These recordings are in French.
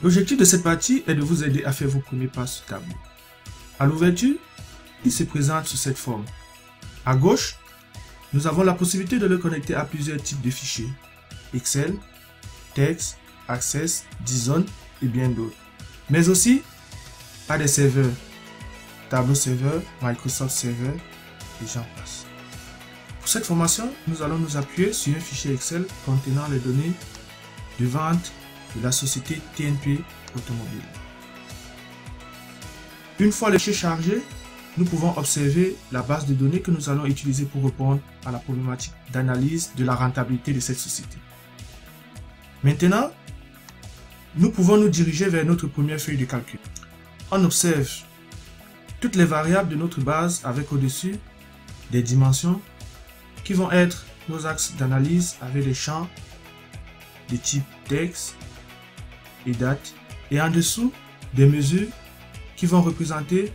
L'objectif de cette partie est de vous aider à faire vos premiers pas sur Tableau. À l'ouverture, il se présente sous cette forme. À gauche, nous avons la possibilité de le connecter à plusieurs types de fichiers. Excel, texte, Access, JSON et bien d'autres. Mais aussi à des serveurs. Tableau Server, Microsoft Server et j'en passe. Pour cette formation, nous allons nous appuyer sur un fichier Excel contenant les données de vente de la société TNP Automobile. Une fois le fichier chargé, nous pouvons observer la base de données que nous allons utiliser pour répondre à la problématique d'analyse de la rentabilité de cette société. Maintenant, nous pouvons nous diriger vers notre première feuille de calcul. On observe toutes les variables de notre base avec au-dessus des dimensions qui vont être nos axes d'analyse avec des champs de type texte et date et en dessous des mesures qui vont représenter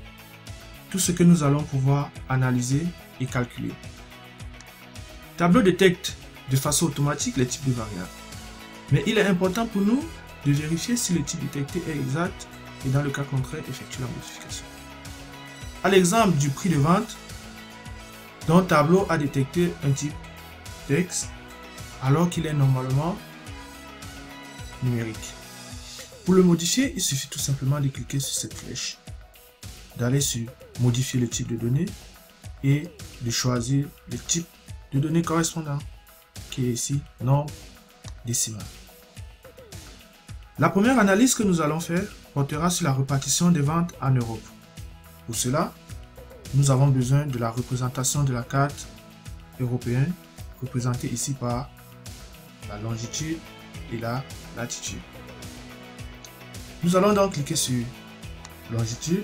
tout ce que nous allons pouvoir analyser et calculer. Tableau détecte de façon automatique les types de variables. Mais il est important pour nous de vérifier si le type détecté est exact et dans le cas contraire, effectuer la modification. À l'exemple du prix de vente, dont Tableau a détecté un type texte alors qu'il est normalement numérique. Pour le modifier, il suffit tout simplement de cliquer sur cette flèche, d'aller sur modifier le type de données et de choisir le type de données correspondant qui est ici nombre décimal. La première analyse que nous allons faire portera sur la répartition des ventes en Europe. Pour cela, nous avons besoin de la représentation de la carte européenne, représentée ici par la longitude et la latitude. Nous allons donc cliquer sur longitude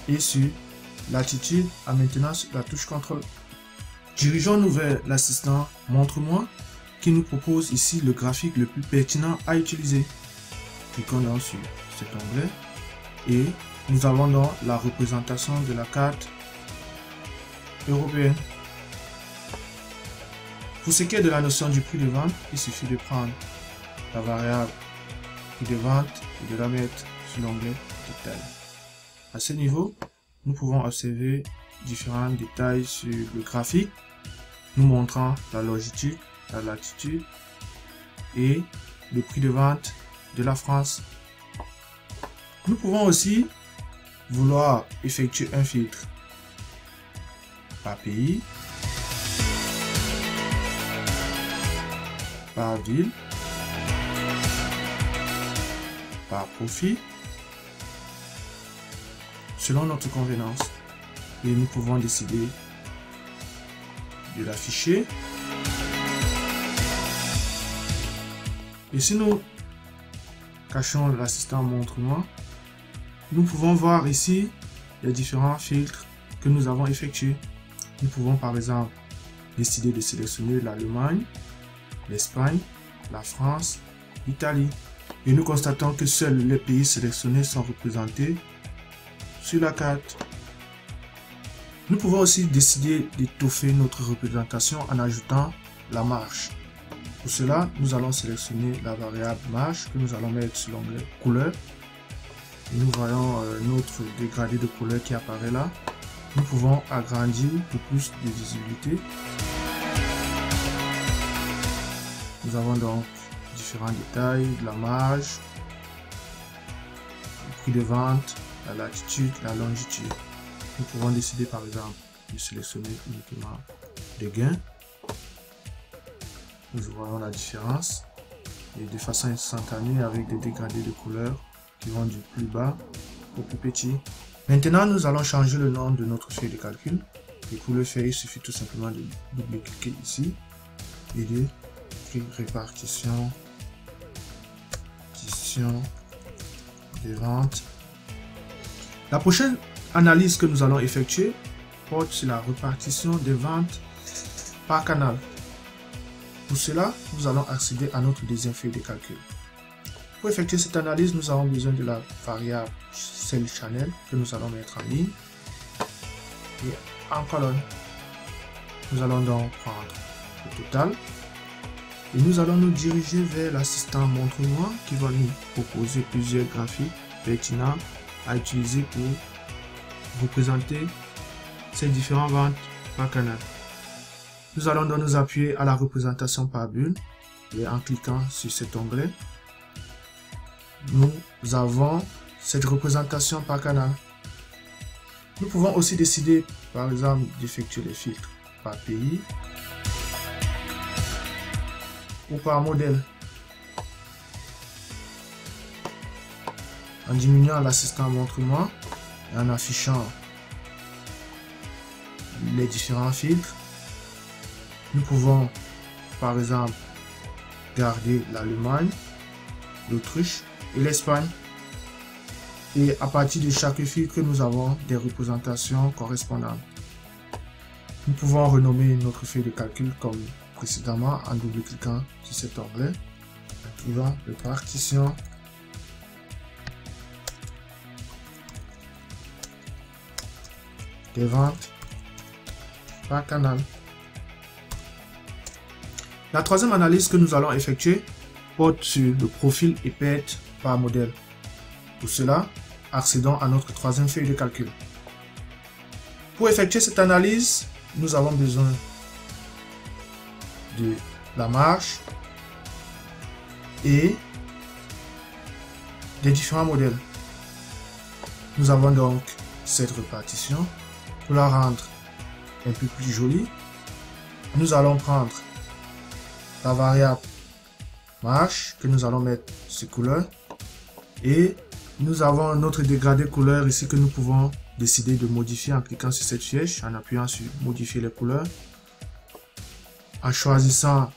et sur latitude en maintenant sur la touche CTRL. Dirigeons-nous vers l'assistant Montre-moi qui nous propose ici le graphique le plus pertinent à utiliser. Cliquons donc sur cet onglet et nous avons donc la représentation de la carte européenne. Pour ce qui est de la notion du prix de vente, il suffit de prendre la variable prix de vente et de la mettre sur l'onglet détail. À ce niveau, nous pouvons observer différents détails sur le graphique, nous montrant la longitude, la latitude et le prix de vente de la France. Nous pouvons aussi vouloir effectuer un filtre par pays, par ville, par profit, selon notre convenance. Et nous pouvons décider de l'afficher. Et si nous cachons l'assistant Montre-moi, nous pouvons voir ici les différents filtres que nous avons effectués. Nous pouvons par exemple décider de sélectionner l'Allemagne, l'Espagne, la France, l'Italie. Et nous constatons que seuls les pays sélectionnés sont représentés sur la carte. Nous pouvons aussi décider d'étoffer notre représentation en ajoutant la marge. Pour cela, nous allons sélectionner la variable marge que nous allons mettre sur l'onglet couleur. Et nous voyons notre dégradé de couleur qui apparaît là. Nous pouvons agrandir pour plus de visibilité. Nous avons donc différents détails, de la marge, le prix de vente, la latitude, la longitude. Nous pouvons décider par exemple de sélectionner uniquement les gains. Nous voyons la différence et de façon instantanée avec des dégradés de couleurs qui vont du plus bas au plus petit. Maintenant, nous allons changer le nom de notre feuille de calcul. Et pour le faire, il suffit tout simplement de double-cliquer ici et de répartition des ventes. La prochaine analyse que nous allons effectuer porte sur la répartition des ventes par canal. Pour cela, nous allons accéder à notre deuxième feuille de calcul. Pour effectuer cette analyse, nous avons besoin de la variable Sales Channel que nous allons mettre en ligne et en colonne. Nous allons donc prendre le total Et nous allons nous diriger vers l'assistant montre-moi qui va nous proposer plusieurs graphiques pertinents à utiliser pour représenter ces différentes ventes par canal. Nous allons donc nous appuyer à la représentation par bulle et en cliquant sur cet onglet, nous avons cette représentation par canal. Nous pouvons aussi décider par exemple d'effectuer les filtres par pays ou par modèle. En diminuant l'assistant montre-moi et en affichant les différents filtres, nous pouvons par exemple garder l'Allemagne, l'Autriche et l'Espagne. Et à partir de chaque filtre, nous avons des représentations correspondantes. Nous pouvons renommer notre feuille de calcul comme précédemment en double-cliquant sur cet onglet, en trouvant répartition, des ventes par canal. La troisième analyse que nous allons effectuer porte sur le profil et perte par modèle. Pour cela, accédons à notre troisième feuille de calcul. Pour effectuer cette analyse, nous avons besoin de la marge et des différents modèles. Nous avons donc cette répartition. Pour la rendre un peu plus jolie, nous allons prendre la variable marge que nous allons mettre sur couleur et nous avons notre dégradé couleur ici que nous pouvons décider de modifier en cliquant sur cette flèche, en appuyant sur modifier les couleurs, en choisissant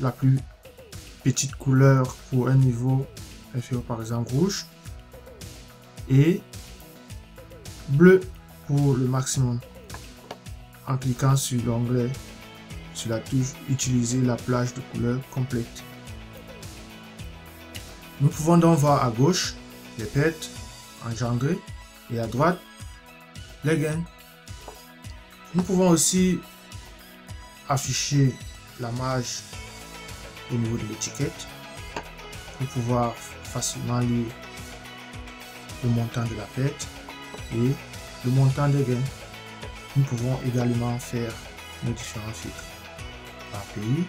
la plus petite couleur pour un niveau inférieur, par exemple rouge, et bleu pour le maximum, en cliquant sur l'onglet sur la touche utiliser la plage de couleurs complète. Nous pouvons donc voir à gauche les pertes engendrées et à droite les gains. Nous pouvons aussi afficher la marge au niveau de l'étiquette pour pouvoir facilement lire le montant de la perte et le montant des gains. Nous pouvons également faire nos différents filtres par pays,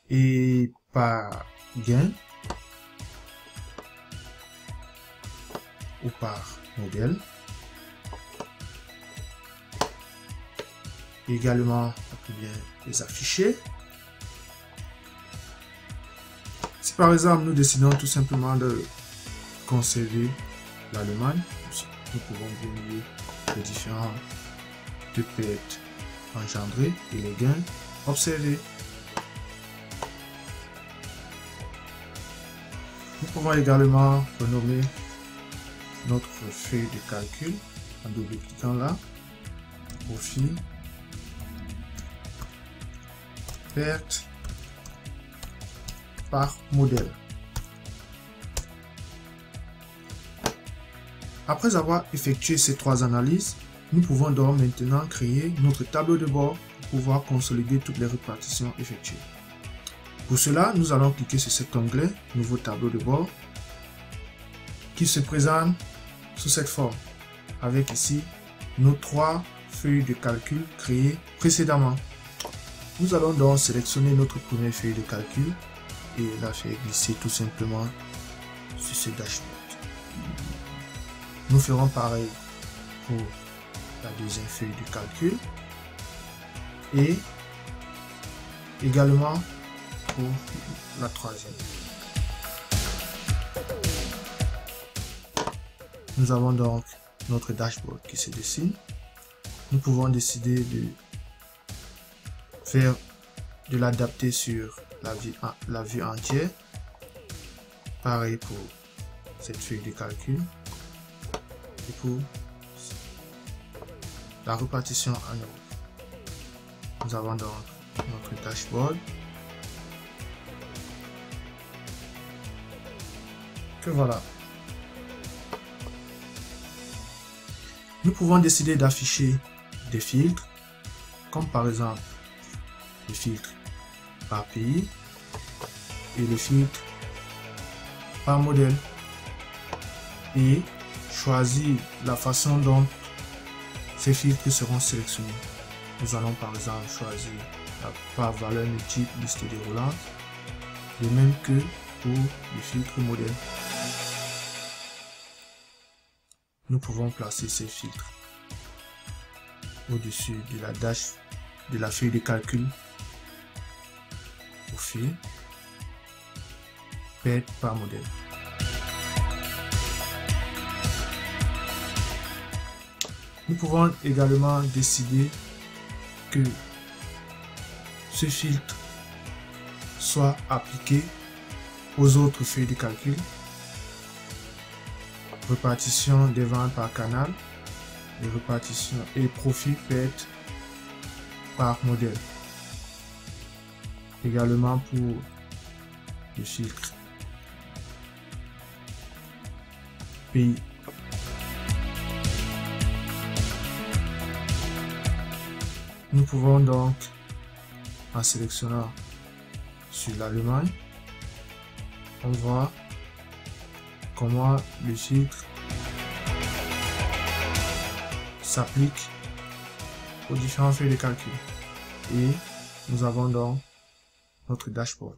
et par gain ou par modèle. Également, on peut bien les afficher. Si par exemple nous décidons tout simplement de conserver l'Allemagne, nous pouvons bien lire les différents de pertes engendrées et les gains observés. Nous pouvons également renommer notre feuille de calcul en double-cliquant là, profil, perte par modèle. Après avoir effectué ces trois analyses, nous pouvons donc maintenant créer notre tableau de bord pour pouvoir consolider toutes les répartitions effectuées. Pour cela, nous allons cliquer sur cet onglet Nouveau tableau de bord qui se présente sous cette forme avec ici nos trois feuilles de calcul créées précédemment. Nous allons donc sélectionner notre première feuille de calcul et la faire glisser tout simplement sur ce dashboard. Nous ferons pareil pour la deuxième feuille de calcul et également pour la troisième. Nous avons donc notre dashboard qui se dessine. Nous pouvons décider de l'adapter sur la vue entière. Pareil pour cette feuille de calcul et pour la répartition en euros. Nous avons donc notre dashboard que voilà. Nous pouvons décider d'afficher des filtres comme par exemple le filtre par pays et le filtre par modèle, et choisir la façon dont ces filtres seront sélectionnés. Nous allons par exemple choisir par valeur multiple liste déroulante, de même que pour le filtre modèle. Nous pouvons placer ces filtres au-dessus de la dash de la feuille de calcul au fil perte par modèle. Nous pouvons également décider que ce filtre soit appliqué aux autres feuilles de calcul, répartition des ventes par canal et répartition et profit perte par modèle. Également pour le filtre pays. Nous pouvons donc, en sélectionnant sur l'Allemagne, on voit comment le filtre s'applique aux différentes feuilles de calcul. Et nous avons donc notre dashboard.